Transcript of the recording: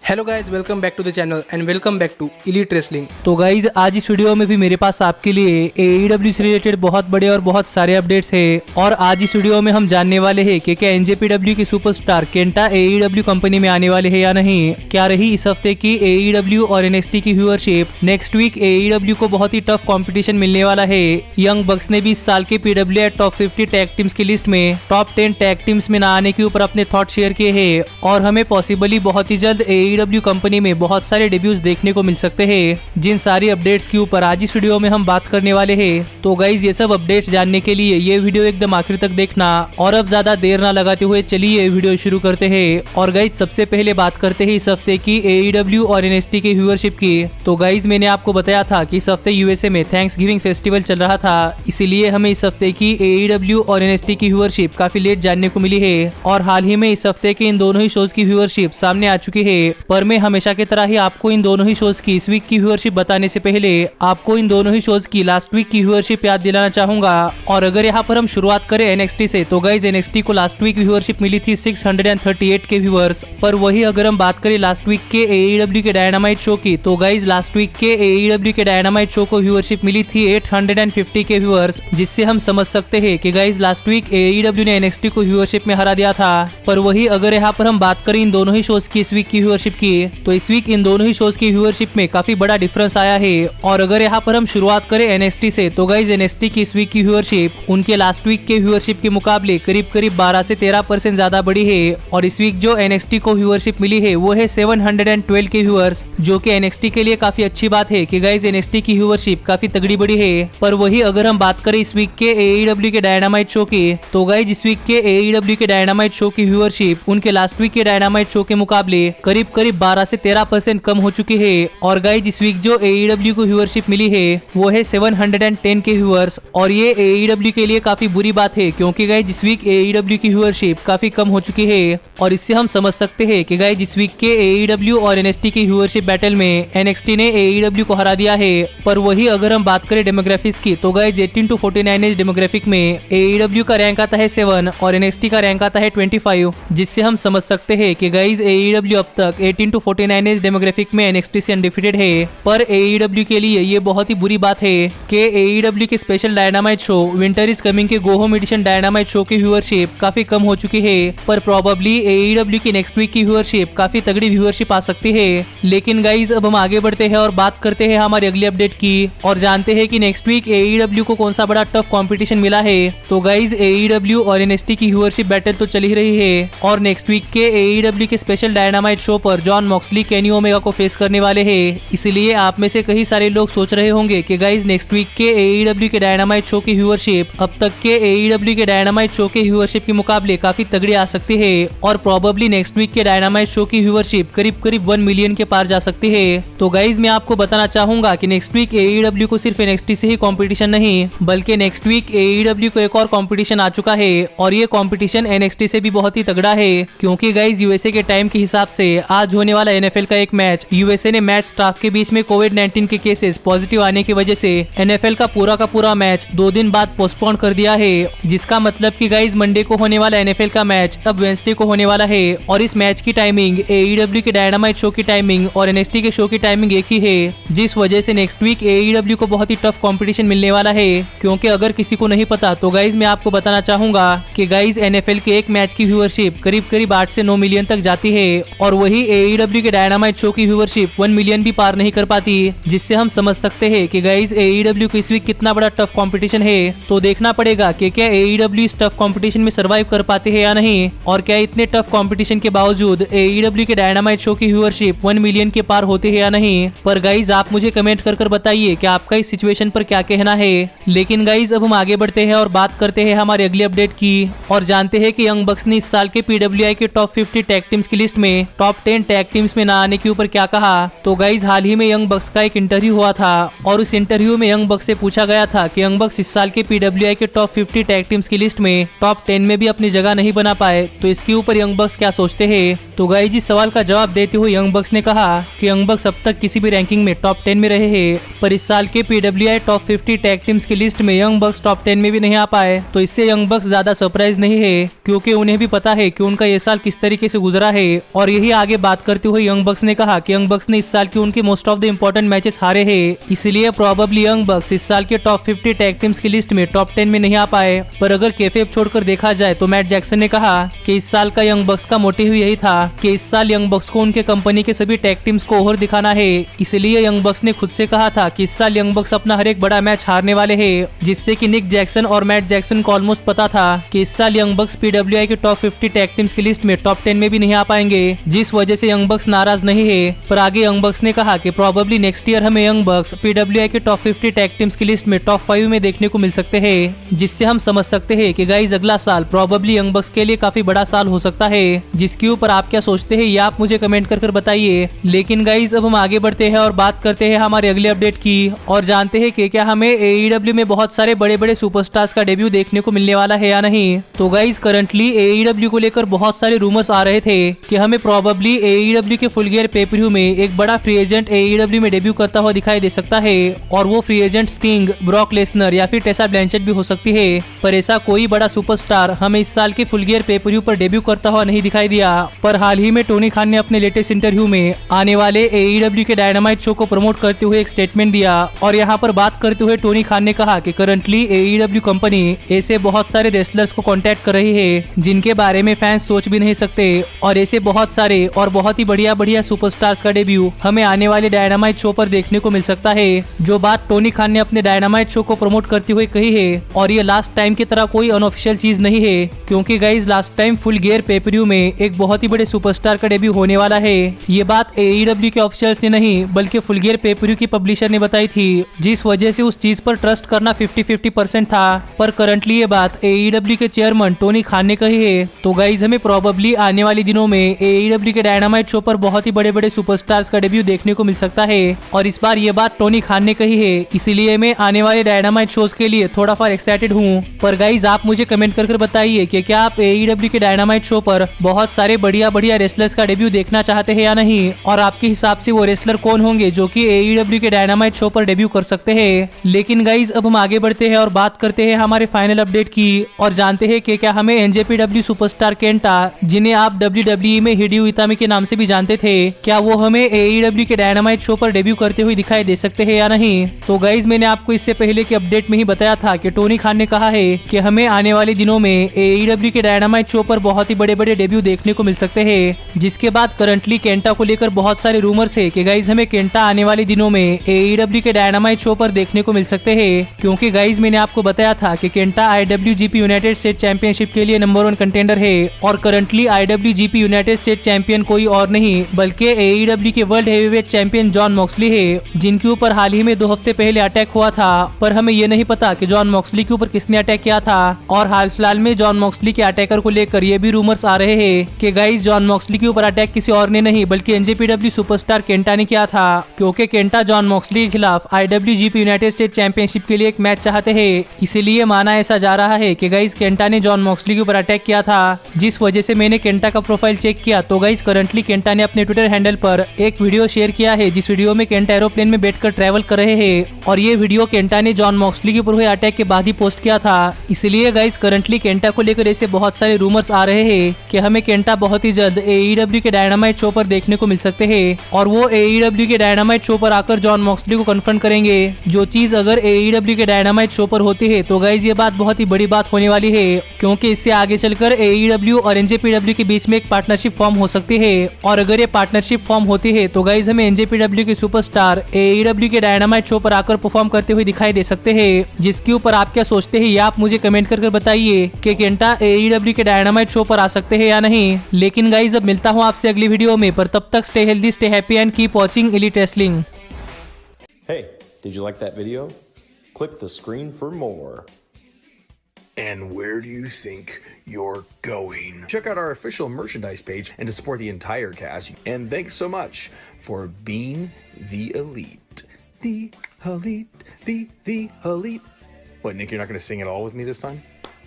Hello guys, welcome back to the channel and welcome back to elite wrestling. तो guys आज इस video में भी मेरे पास आपके लिए AEW से रिलेटेड बहुत बड़े और बहुत सारे अपडेट्स हैं और आज इस वीडियो में हम जानने वाले हैं कि क्या NJPW के सुपरस्टार केंटा AEW कंपनी में आने वाले हैं या नहीं, क्या रही इस हफ्ते की AEW और NXT की व्यूअरशिप। नेक्स्ट वीक AEW को बहुत ही टफ कंपटीशन मिलने वाला है। यंग बक्स ने भी इस साल के PWI टॉप 50 टैग टीम्स की लिस्ट में टॉप 10 टैग टीम्स में न आने के ऊपर अपने थॉट शेयर किए हैं और हमें पॉसिबली बहुत ही जल्द AEW कंपनी में बहुत सारे डेब्यूज देखने को मिल सकते हैं। जिन सारी अपडेट्स के ऊपर आज इस वीडियो में हम बात करने वाले हैं। तो गाइज ये सब अपडेट्स जानने के लिए ये वीडियो एकदम आखिर तक देखना और अब ज्यादा देर ना लगाते हुए चलिए वीडियो शुरू करते हैं। और गाइज सबसे पहले बात करते हैं इस हफ्ते की AEW और NXT की व्यूअरशिप की। तो गाइज मैंने आपको बताया था कि इस हफ्ते यूएसए में थैंक्सगिविंग फेस्टिवल चल रहा था, इसीलिए हमें इस हफ्ते की AEW और NXT की व्यूअरशिप काफी लेट जानने को मिली है और हाल ही में इस हफ्ते के इन दोनों ही शोज की व्यूअरशिप सामने आ चुकी है। पर मैं हमेशा की तरह ही आपको इन दोनों ही शोज की इस वीक की व्यूअरशिप बताने से पहले आपको इन दोनों ही शोज की लास्ट वीक की व्यूअरशिप याद दिलाना चाहूंगा। और अगर यहाँ पर हम शुरुआत करें NXT से, तो गाइज NXT को लास्ट वीक व्यूअरशिप मिली थी 638 के व्यूअर्स। पर वही अगर हम बात करें लास्ट वीक के AEW के डायनामाइट शो की, तो गाइज लास्ट वीक के AEW के डायनामाइट शो को व्यूअरशिप मिली थी 850 के व्यूअर्स, जिससे हम समझ सकते हैं कि गाइज लास्ट वीक AEW ने NXT को व्यूअरशिप में हरा दिया था। पर वही अगर यहाँ पर हम बात करें इन दोनों ही शोज की इस वीक की व्यूअरशिप की, तो इस वीक इन दोनों ही शोज की व्यूअरशिप में काफी बड़ा डिफरेंस आया है। और अगर यहाँ पर हम शुरुआत करें NXT से, तो गाइज NXT की इस वीक की व्यूअरशिप उनके लास्ट वीक के व्यूअरशिप के मुकाबले करीब 12 से 13% ज्यादा बढ़ी है। और इस वीक जो NXT को व्यूअरशिप मिली है वो है 712 के व्यूअर्स, जो कि NXT के लिए काफी अच्छी बात है कि गाइज NXT की व्यूअरशिप काफी तगड़ी बढ़ी है। पर वही अगर हम बात करें इस वीक के AEW के डायनामाइट शो की, तो गाइज इस वीक के AEW के डायनामाइट शो की व्यूअरशिप उनके लास्ट वीक के डायनामाइट शो के मुकाबले करीब 12 से 13% कम हो चुकी है। और गाइज इस वीक जो AEW को व्यूअरशिप मिली है वो है 710 के व्यूअर्स, और ये AEW के लिए काफी बुरी बात है क्योंकि गाइज इस वीक AEW की व्यूअरशिप काफी कम हो चुकी है। और इससे हम समझ सकते हैं कि गाइज इस वीक के AEW और NXT की व्यूअरशिप बैटल में NXT ने AEW को हरा दिया है। पर वही अगर हम बात करें डेमोग्राफिक्स की, तो गाइज 18 to 49 एज डेमोग्राफिक में AEW का रैंक आता है 7 और NXT का रैंक आता है 25, जिससे हम समझ सकते हैं कि गाइज AEW अब तक 18 to 49 एज डेमोग्राफिक में NXT से अनडिफिटेड है। पर AEW के लिए ये बहुत ही बुरी बात है कि AEW के special Dynamite show winter is coming के go home edition Dynamite show की व्यूअरशिप काफी कम हो चुकी है। पर प्रोबेबली AEW की नेक्स्ट वीक की व्यूअरशिप काफी तगड़ी व्यूअरशिप आ सकती है। लेकिन गाइज अब हम आगे बढ़ते हैं और बात करते हैं हमारी अगली अपडेट की और जानते हैं कि नेक्स्ट वीक AEW को कौन सा बड़ा टफ कंपटीशन मिला है। तो गाइज AEW और NXT की व्यूअरशिप बैटल तो चल ही रही है और नेक्स्ट वीक के AEW के स्पेशल डायनामाइट शो पर जॉन मॉक्सली केनी ओमेगा को फेस करने वाले हैं। इसलिए आप में से कई सारे लोग सोच रहे होंगे कि गाइज नेक्स्ट वीक के AEW के डायनामाइट शो की व्यूअरशिप अब तक के AEW के डायनामाइट शो के व्यूअरशिप के मुकाबले काफी तगड़ी आ सकती है और प्रोबेबली नेक्स्ट वीक के डायनामाइट शो की व्यूअरशिप करीब 1 मिलियन के पार जा सकती है। तो गाइज मैं आपको बताना चाहूंगा कि नेक्स्ट वीक AEW को सिर्फ NXT से ही कंपटीशन नहीं, बल्कि नेक्स्ट वीक AEW को एक और कंपटीशन आ चुका है और ये कंपटीशन NXT से भी बहुत ही तगड़ा है क्योंकि गाइज यूएसए के टाइम के हिसाब से आज होने वाला NFL का एक मैच यूएसए ने मैच स्टाफ के बीच में कोविड-19 के केसेस पॉजिटिव आने की वजह से NFL का पूरा मैच 2 दिन बाद पोस्टपोन कर दिया है, जिसका मतलब कि गाइज मंडे को होने वाला NFL का मैच अब वेडनेसडे को होने वाला है। और इस मैच की टाइमिंग AEW के डायनामाइट शो की टाइमिंग और NXT के शो की टाइमिंग एक ही है, जिस वजह से नेक्स्ट वीक AEW को बहुत ही टफ कंपटीशन मिलने वाला है। क्योंकि अगर किसी को नहीं पता तो गाइज मैं आपको बताना चाहूंगा कि गाइज NFL के एक मैच की व्यूअरशिप करीब 8 से 9 मिलियन तक जाती है और वही AEW के डायनामाइट शो की व्यूअरशिप 1 मिलियन भी पार नहीं कर पाती, जिससे हम समझ सकते हैं कि गाइज AEW को इस वीक कितना बड़ा टफ कंपटीशन है। तो देखना पड़ेगा कि क्या AEW इस टफ कंपटीशन में सर्वाइव कर पाते हैं या नहीं, और क्या इतने टफ कंपटीशन के बावजूद AEW के डायनामाइट शो की व्यूअरशिप 1 मिलियन के पार होती है या नहीं। पर गाइज आप मुझे कमेंट कर बताइए कि आपका इस सिचुएशन पर क्या कहना है। लेकिन गाइज अब हम आगे बढ़ते हैं और बात करते हैं हमारी अगली अपडेट की और जानते हैं कि यंग बक्स ने इस साल के PWI के टॉप 50 टैग टीम्स की लिस्ट में टॉप 10 टैग टीम्स में न आने के ऊपर क्या कहा। तो गाइज हाल ही में यंग बक्स का एक इंटरव्यू हुआ था और उस इंटरव्यू में यंग बक्स से पूछा गया था कि यंग बक्स इस साल के PWI के टॉप 50 टैग टीम्स की लिस्ट में टॉप 10 में भी अपनी जगह नहीं बना पाए, तो इसके ऊपर यंग बक्स क्या सोचते हैं। तो गाइज इस सवाल का जवाब देते हुए यंग बक्स ने कहा कि यंग बक्स अब तक किसी भी रैंकिंग में टॉप 10 में रहे हैं, पर इस साल के PWI टॉप 50 टैग टीम्स की लिस्ट में यंग बक्स टॉप 10 में भी नहीं आ पाए। तो इससे यंग बक्स ज्यादा सरप्राइज नहीं है क्योंकि उन्हें भी पता है कि उनका ये साल किस तरीके से गुजरा है और यही आगे बात बात करते हुए यंग बक्स ने कहा कि यंग बक्स ने इस साल के उनके most of the important matches हारे हैं, इसलिए प्रोबेबली यंग बक्स इस साल के टॉप 50 टैग टीम्स की लिस्ट में टॉप 10 में नहीं आ पाए। पर अगर केफेब छोड़कर देखा जाए तो मैट जैक्सन ने कहा कि इस साल का यंग बक्स का मोटिव यही था कि इस साल यंग बक्स को उनके कंपनी के सभी टैग टीम्स को ओवर दिखाना है। इसलिए यंग बक्स ने खुद से कहा था कि इस साल यंग बक्स अपना हर एक बड़ा मैच हारने वाले हैं, जिससे कि निक जैक्सन और मैट जैक्सन को ऑलमोस्ट पता था कि इस साल यंग बक्स पीडब्ल्यूआई के टॉप 50 टैग टीम्स की लिस्ट में टॉप 10 में भी नहीं आ पाएंगे, जिस वजह से यंग बक्स नाराज नहीं है। पर आगे यंग बक्स ने कहा कि प्रोबेबली नेक्स्ट ईयर हमें यंग बक्स पीडब्ल्यूआई के टॉप 50 टैग टीम्स की लिस्ट में टॉप 5 में देखने को मिल सकते हैं, जिससे हम समझ सकते हैं कि गाइज अगला साल प्रोबेबली यंग बक्स के लिए काफी बड़ा साल हो सकता है। जिसके ऊपर आप क्या सोचते हैं ये आप मुझे कमेंट कर बताइए। लेकिन गाइज अब हम आगे बढ़ते हैं और बात करते हैं हमारे अगले अपडेट की और जानते हैं कि क्या हमें एईडब्ल्यू में बहुत सारे बड़े बड़े सुपरस्टार्स का डेब्यू देखने को मिलने वाला है या नहीं। तो गाइज करंटली एईडब्ल्यू को लेकर बहुत सारे रूमर्स आ रहे थे कि हमें प्रोबेबली एईडब्ल्यू के फुल गियर पेपरव्यू में एक बड़ा फ्री एजेंट एईडब्ल्यू में डेब्यू करता हुआ दिखाई दे सकता है और वो free agent sting, Brock Lesnar या फिर टेसा ब्लैंचेट भी हो सकती है। पर ऐसा कोई बड़ा सुपरस्टार हमें इस साल के फुल गियर पेपरव्यू पर डेब्यू करता हुआ नहीं दिखाई दिया। पर हाल ही में टोनी खान ने अपने लेटेस्ट इंटरव्यू में आने वाले एईडब्ल्यू के डायनामाइट शो को प्रमोट करते हुए एक स्टेटमेंट दिया और यहाँ पर बात करते हुए टोनी खान ने कहा कि करंटली एईडब्ल्यू कंपनी ऐसे बहुत सारे रेसलर्स को कांटेक्ट कर रही है जिनके बारे में फैंस सोच भी नहीं सकते और ऐसे बहुत सारे और बहुत ही बढ़िया बढ़िया सुपरस्टार्स का डेब्यू हमें आने वाले डायनामाइट शो पर देखने को मिल सकता है। जो बात टोनी खान ने अपने डायनामाइट शो को प्रमोट करते हुए कही है और ये लास्ट टाइम की तरह कोई अनऑफिशियल चीज नहीं है, क्योंकि guys last time full gear pay per view में एक बहुत ही बड़े सुपरस्टार का डेब्यू होने वाला है। ये बात एईडब्ल्यू के ऑफिशियल्स ने नहीं बल्कि फुल गियर पेपरव्यू की पब्लिशर ने बताई थी, जिस वजह से उस चीज पर ट्रस्ट करना 50-50% था। पर करंटली ये बात एईडब्ल्यू के चेयरमैन टोनी खान ने कही है। तो गाइज हमें प्रोबेबली आने वाले दिनों में एईडब्ल्यू के डायनामाइट शो पर बहुत ही बड़े बड़े सुपरस्टार्स का डेब्यू देखने को मिल सकता है और इस बार ये बात टोनी खान ने कही है, इसीलिए मैं आने वाले डायनामाइट शोज के लिए थोड़ा फार एक्साइटेड हूँ। पर गाइज आप मुझे कमेंट कर बताइए कि क्या आप एईडब्ल्यू के डायनामाइट शो पर बहुत सारे बढ़िया बढ़िया रेसलर्स का डेब्यू देखना चाहते हैं या नहीं, और आपके हिसाब से वो रेसलर कौन होंगे जो कि एईडब्ल्यू के डायनामाइट शो पर डेब्यू कर सकते हैं। लेकिन गाइज अब हम आगे बढ़ते हैं और बात करते हैं हमारे फाइनल अपडेट की और जानते हैं कि क्या हमें एनजेपीडब्ल्यू सुपरस्टार केंटा, जिन्हें आप डब्ल्यूडब्ल्यूई में हिडेयू इतामी के नाम से भी जानते थे, क्या वो हमें एईडब्ल्यू के डायनामाइट शो पर डेब्यू करते हुए दिखाई दे सकते हैं या नहीं। तो गाइज मैंने आपको इससे पहले के अपडेट में ही बताया था कि टोनी खान ने कहा है कि हमें आने वाले दिनों में एईडब्ल्यू के डायनामाइट शो पर बहुत ही बड़े बड़े डेब्यू देखने को मिल सकते हैं। जिसके बाद करंटली केंटा को लेकर बहुत सारे रूमर्स है कि गाइज हमें केंटा आने वाले दिनों में एईडब्ल्यू के डायनामाइट शो पर देखने को मिल सकते हैं, क्योंकि गाइज मैंने आपको बताया था कि केंटा आईडब्ल्यूजीपी यूनाइटेड स्टेट चैंपियनशिप के लिए नंबर 1 कंटेंडर है और करंटली आईडब्ल्यूजीपी यूनाइटेड स्टेट चैंपियन कोई और नहीं बल्कि एईडब्ल्यू के world heavyweight champion John Moxley है, जिनके ऊपर हाल ही में 2 हफ्ते पहले अटैक हुआ था। पर हमें ये नहीं पता कि जॉन मॉक्सली के ऊपर किसने अटैक किया था और हाल फिलहाल में जॉन मॉक्सली के अटैकर को लेकर ये भी रूमर्स आ रहे हैं कि गाइज जॉन मॉक्सली के ऊपर अटैक किसी और ने नहीं बल्कि एनजेपीडब्ल्यू सुपरस्टार केंटा ने किया था, क्योंकि केंटा जॉन मॉक्सली के खिलाफ आईडब्ल्यूजीपी यूनाइटेड स्टेट चैंपियनशिप के लिए एक मैच चाहते हैं। इसीलिए माना ऐसा जा रहा है कि गाइज केंटा ने जॉन मॉक्सली के ऊपर अटैक किया था, जिस वजह से मैंने केंटा का प्रोफाइल चेक किया तो गाइज करंटली केंटा ने अपने ट्विटर हैंडल पर एक वीडियो शेयर किया है, जिस वीडियो में केंटा एरोप्लेन में बैठकर ट्रैवल कर रहे हैं और ये वीडियो केंटा ने जॉन मॉक्सली के ऊपर हुए अटैक के बाद ही पोस्ट किया था। इसलिए गाइज करंटली केंटा को लेकर ऐसे बहुत सारे रूमर्स आ रहे हैं कि हमें केंटा बहुत ही जल्द एईडब्ल्यू के डायनामाइट शो पर देखने को मिल सकते हैं और वो एईडब्ल्यू के डायनामाइट शो पर आकर जॉन मॉक्सली को कन्फ्रंट करेंगे। जो चीज अगर एईडब्ल्यू के डायनामाइट शो पर होती है तो गाइज ये बात बहुत ही बड़ी बात होने वाली है, क्योंकि इससे आगे चलकर एईडब्ल्यू और एनजेपीडब्ल्यू के बीच में एक पार्टनरशिप फॉर्म हो सकती है और अगर ये पार्टनरशिप फॉर्म होती है तो गाइज हमें एनजेपीडब्ल्यू के सुपरस्टार एईडब्ल्यू के डायनामाइट शो पर आकर परफॉर्म करते हुए दिखाई दे सकते हैं। जिसके ऊपर आप क्या सोचते हैं ये आप मुझे कमेंट कर बताइए कि केंटा एईडब्ल्यू के डायनामाइट शो पर आ सकते हैं या नहीं। लेकिन गाइज अब मिलता हूँ आपसे अगली वीडियो में, पर तब तक stay healthy, stay happy and keep watching elite wrestling. Hey, did you like that video? Click the screen for more. And where do you think you're going? Check out our official merchandise page and to support the entire cast. And thanks so much for being the elite. The elite, the elite. What, Nick, you're not going to sing it all with me this time?